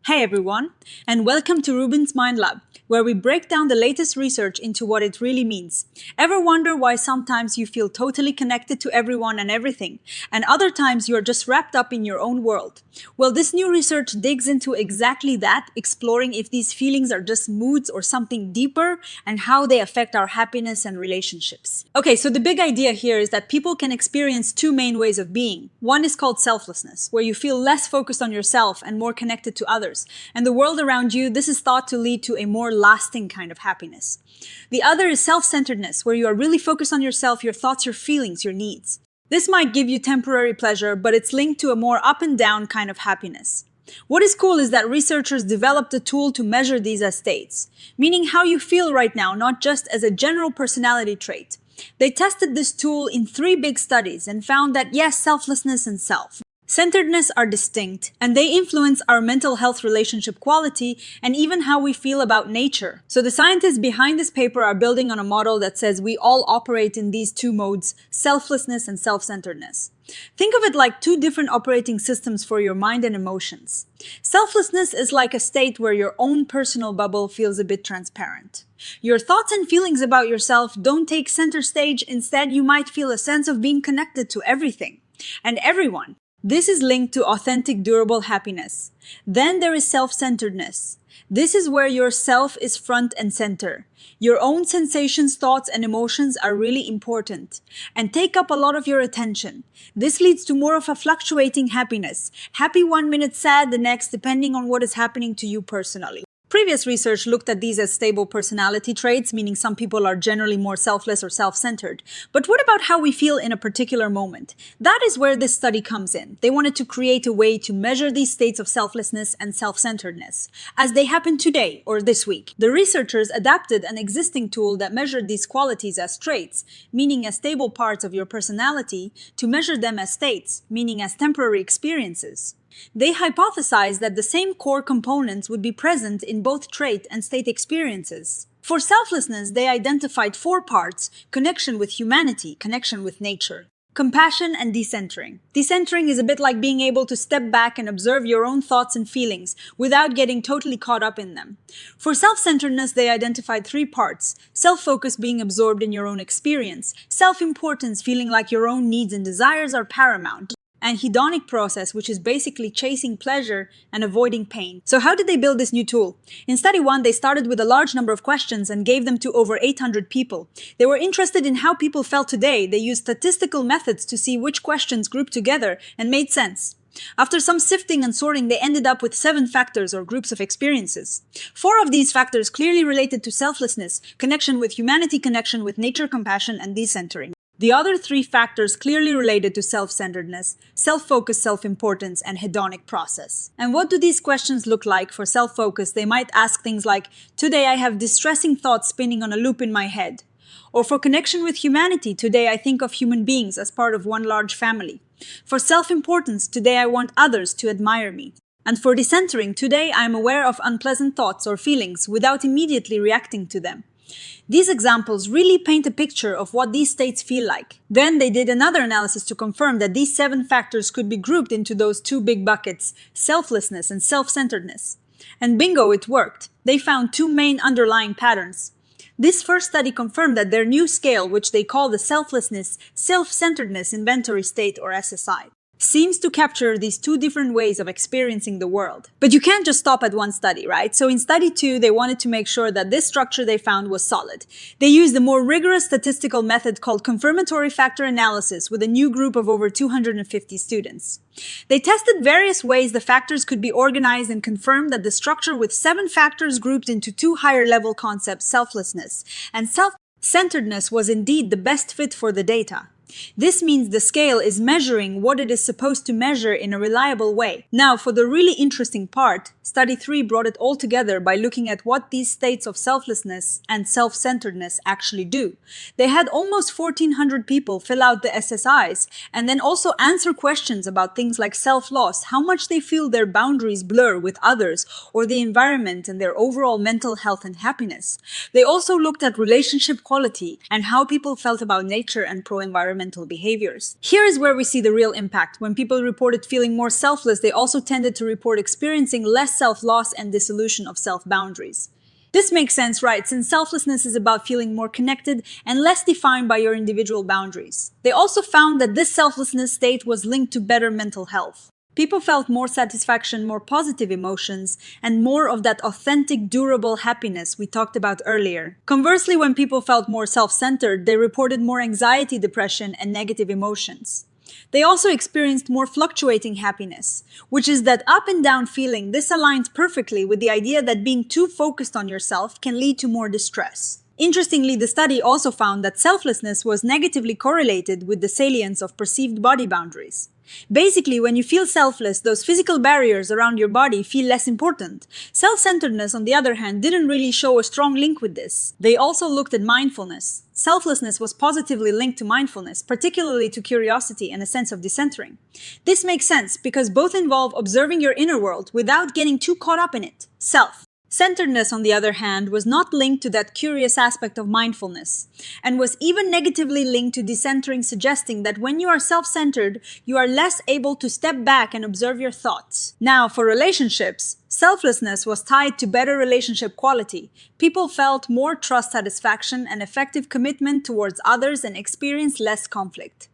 Hey everyone, and welcome to RUBIN'S Mind Lab, where we break down the latest research into what it really means. Ever wonder why sometimes you feel totally connected to everyone and everything, and other times you are just wrapped up in your own world? Well, this new research digs into exactly that, exploring if these feelings are just moods or something deeper, and how they affect our happiness and relationships. Okay, so the big idea here is that people can experience two main ways of being. One is called selflessness, where you feel less focused on yourself and more connected to others. And the world around you, this is thought to lead to a more lasting kind of happiness. The other is self-centeredness, where you are really focused on yourself, your thoughts, your feelings, your needs. This might give you temporary pleasure, but it's linked to a more up and down kind of happiness. What is cool is that researchers developed a tool to measure these as states, meaning how you feel right now, not just as a general personality trait. They tested this tool in 3 big studies and found that yes, selflessness and self-centeredness are distinct, and they influence our mental health relationship quality and even how we feel about nature. So the scientists behind this paper are building on a model that says we all operate in these 2 modes, selflessness and self-centeredness. Think of it like 2 different operating systems for your mind and emotions. Selflessness is like a state where your own personal bubble feels a bit transparent. Your thoughts and feelings about yourself don't take center stage. Instead, you might feel a sense of being connected to everything and everyone. This is linked to authentic, durable happiness. Then there is self-centeredness. This is where your self is front and center. Your own sensations, thoughts, and emotions are really important and take up a lot of your attention. This leads to more of a fluctuating happiness. Happy 1 minute, sad the next, depending on what is happening to you personally. Previous research looked at these as stable personality traits, meaning some people are generally more selfless or self-centered. But what about how we feel in a particular moment? That is where this study comes in. They wanted to create a way to measure these states of selflessness and self-centeredness as they happen today or this week. The researchers adapted an existing tool that measured these qualities as traits, meaning as stable parts of your personality, to measure them as states, meaning as temporary experiences. They hypothesized that the same core components would be present in both trait and state experiences. For selflessness, they identified 4 parts: connection with humanity, connection with nature, compassion, and decentering. Decentering is a bit like being able to step back and observe your own thoughts and feelings without getting totally caught up in them. For self-centeredness, they identified 3 parts: self-focus, being absorbed in your own experience, self-importance, feeling like your own needs and desires are paramount, and hedonic process, which is basically chasing pleasure and avoiding pain. So how did they build this new tool? In study 1, they started with a large number of questions and gave them to over 800 people. They were interested in how people felt today. They used statistical methods to see which questions grouped together and made sense. After some sifting and sorting, they ended up with 7 factors or groups of experiences. 4 of these factors clearly related to selflessness, connection with humanity, connection with nature, compassion, and decentering. The other 3 factors clearly related to self-centeredness, self-focus, self-importance, and hedonic process. And what do these questions look like? For self-focus, they might ask things like, today I have distressing thoughts spinning on a loop in my head. Or for connection with humanity, today I think of human beings as part of one large family. For self-importance, today I want others to admire me. And for decentering, today I am aware of unpleasant thoughts or feelings without immediately reacting to them. These examples really paint a picture of what these states feel like. Then they did another analysis to confirm that these 7 factors could be grouped into those 2 big buckets, selflessness and self-centeredness. And bingo, it worked. They found 2 main underlying patterns. This first study confirmed that their new scale, which they call the Selflessness Inventory State, or SSI, seems to capture these 2 different ways of experiencing the world. But you can't just stop at one study, right? So in study 2, they wanted to make sure that this structure they found was solid. They used a more rigorous statistical method called confirmatory factor analysis with a new group of over 250 students. They tested various ways the factors could be organized and confirmed that the structure with 7 factors grouped into 2 higher-level concepts, selflessness and self-centeredness, was indeed the best fit for the data. This means the scale is measuring what it is supposed to measure in a reliable way. Now, for the really interesting part, Study 3 brought it all together by looking at what these states of selflessness and self-centeredness actually do. They had almost 1,400 people fill out the SSIs and then also answer questions about things like self-loss, how much they feel their boundaries blur with others, or the environment and their overall mental health and happiness. They also looked at relationship quality and how people felt about nature and pro-environment environmental behaviors. Here is where we see the real impact. When people reported feeling more selfless, they also tended to report experiencing less self-loss and dissolution of self-boundaries. This makes sense, right, since selflessness is about feeling more connected and less defined by your individual boundaries. They also found that this selflessness state was linked to better mental health. People felt more satisfaction, more positive emotions, and more of that authentic, durable happiness we talked about earlier. Conversely, when people felt more self-centered, they reported more anxiety, depression, and negative emotions. They also experienced more fluctuating happiness, which is that up and down feeling. This aligns perfectly with the idea that being too focused on yourself can lead to more distress. Interestingly, the study also found that selflessness was negatively correlated with the salience of perceived body boundaries. Basically, when you feel selfless, those physical barriers around your body feel less important. Self-centeredness, on the other hand, didn't really show a strong link with this. They also looked at mindfulness. Selflessness was positively linked to mindfulness, particularly to curiosity and a sense of decentering. This makes sense because both involve observing your inner world without getting too caught up in it. Self-centeredness, on the other hand, was not linked to that curious aspect of mindfulness, and was even negatively linked to decentering, suggesting that when you are self-centered, you are less able to step back and observe your thoughts. Now, for relationships, selflessness was tied to better relationship quality. People felt more trust, satisfaction, and effective commitment towards others and experienced less conflict.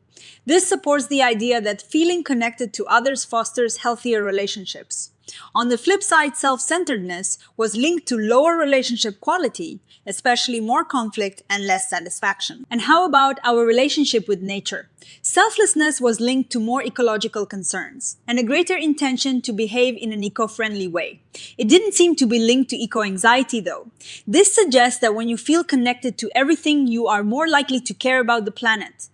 This supports the idea that feeling connected to others fosters healthier relationships. On the flip side, self-centeredness was linked to lower relationship quality, especially more conflict and less satisfaction. And how about our relationship with nature? Selflessness was linked to more ecological concerns and a greater intention to behave in an eco-friendly way. It didn't seem to be linked to eco-anxiety though. This suggests that when you feel connected to everything, you are more likely to care about the planet,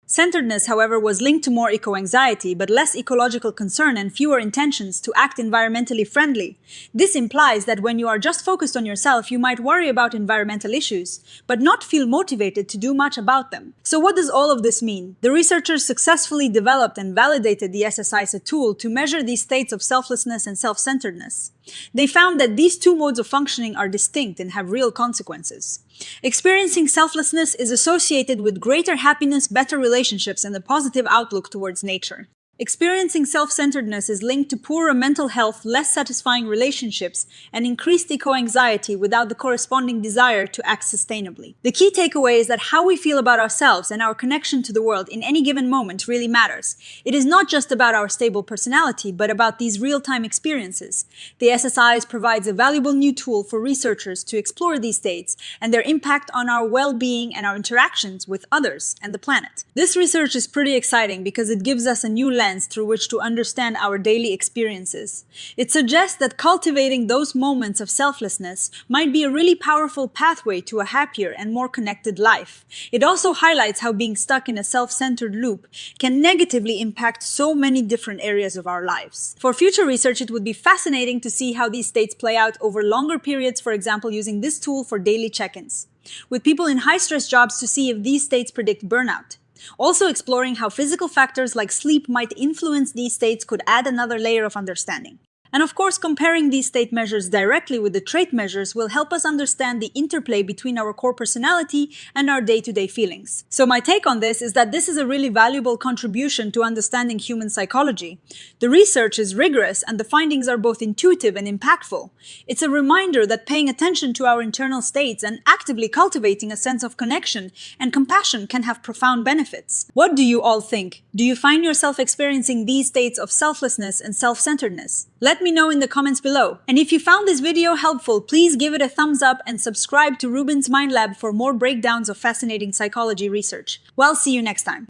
Self-centeredness, however, was linked to more eco-anxiety, but less ecological concern and fewer intentions to act environmentally friendly. This implies that when you are just focused on yourself, you might worry about environmental issues, but not feel motivated to do much about them. So what does all of this mean? The researchers successfully developed and validated the SSI's tool to measure these states of selflessness and self-centeredness. They found that these two modes of functioning are distinct and have real consequences. Experiencing selflessness is associated with greater happiness, better relationships, and a positive outlook towards nature. Experiencing self-centeredness is linked to poorer mental health, less satisfying relationships, and increased eco-anxiety without the corresponding desire to act sustainably. The key takeaway is that how we feel about ourselves and our connection to the world in any given moment really matters. It is not just about our stable personality, but about these real-time experiences. The SSIs provides a valuable new tool for researchers to explore these states and their impact on our well-being and our interactions with others and the planet. This research is pretty exciting because it gives us a new lens through which to understand our daily experiences. It suggests that cultivating those moments of selflessness might be a really powerful pathway to a happier and more connected life. It also highlights how being stuck in a self-centered loop can negatively impact so many different areas of our lives. For future research, it would be fascinating to see how these states play out over longer periods, for example, using this tool for daily check-ins, with people in high-stress jobs to see if these states predict burnout. Also exploring how physical factors like sleep might influence these states could add another layer of understanding. And of course, comparing these state measures directly with the trait measures will help us understand the interplay between our core personality and our day-to-day feelings. So my take on this is that this is a really valuable contribution to understanding human psychology. The research is rigorous and the findings are both intuitive and impactful. It's a reminder that paying attention to our internal states and actively cultivating a sense of connection and compassion can have profound benefits. What do you all think? Do you find yourself experiencing these states of selflessness and self-centeredness? Let me know in the comments below. And if you found this video helpful, please give it a thumbs up and subscribe to RUBIN'S Mind Lab for more breakdowns of fascinating psychology research. Well, see you next time.